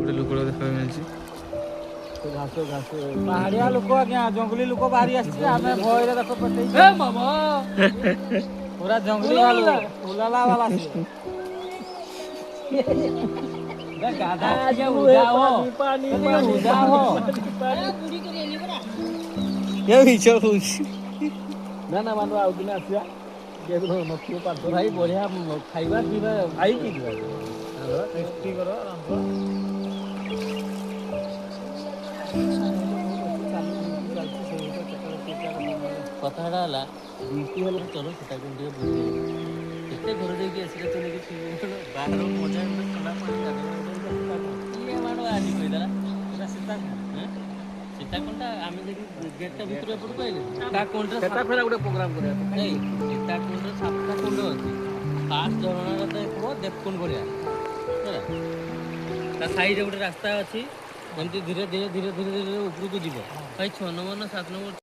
ଗୋଟେ ଲୋକଟା ଦେଖିବାକୁ ମିଳିଛି। ଘାସ ଘାସ ପାହାଡିଆ ଲୋକ ଆଜ୍ଞା, ଜଙ୍ଗଲି ଲୋକ ବାହାରି ଆସିଛି। ଆମେ ଭୟରେ ଦେଖ ପଟେଇଛୁ ପୁରା ଜଙ୍ଗଲି ଭାଲୁ ଉଲାଲା ବାଲା ସିଏ। ଗାଧା ଟିକେ ଉଦା ହୋ, ଟିକେ ଉଦା ହୋ। ଏ ମିଛ କହୁଛି। ନା ନା ମାନୁ ଆଉ ଦିନ ଆସିବା ନଥିବ ପାଠ ଭାଇ ବଢିଆ ଖାଇବା ପିଇବା ଖାଇକି ଯିବା ଟେଷ୍ଟି କର କଥାଟା ହେଲା ଡ୍ୟୁଟି ହେଲେ ଚଲ ସେଟା କିନ୍ତୁ ଟିକେ ବୁଝିଲେ କେତେ ଘର ଦେଇକି ଏସିରେ ଚଲେଇକି ବାହାର ମଜା ଥଣ୍ଡା ପାଣି ଆଜି କହିଦେଲା ସେଟା ସୀତାକୁଣ୍ଡଟା ଆମେ ଯଦି ଗେଟ୍ଟା ଭିତରୁ ଏପଟକୁ ଆଇଲେ ସୀତାକୁଣ୍ଡରେ ସେଟା ଫେରା ଗୋଟେ ପ୍ରୋଗ୍ରାମ କରିବା ନାଇଁ ସୀତାକୁଣ୍ଡରେ 7ଟା କୁଣ୍ଡ ଅଛି। ଫାଷ୍ଟ ଝରଣାଟା ତ ଏପଟ ଦେବକୁଣ୍ଡ ଭଳିଆ ହେଲା, ତା ସାଇଡରେ ଗୋଟେ ରାସ୍ତା ଅଛି, ଏମିତି ଧୀରେ ଧୀରେ ଧୀରେ ଧୀରେ ଧୀରେ ଉପରକୁ ଯିବ। ଭାଇ 6 ନମ୍ବର ନା 7 ନମ୍ବର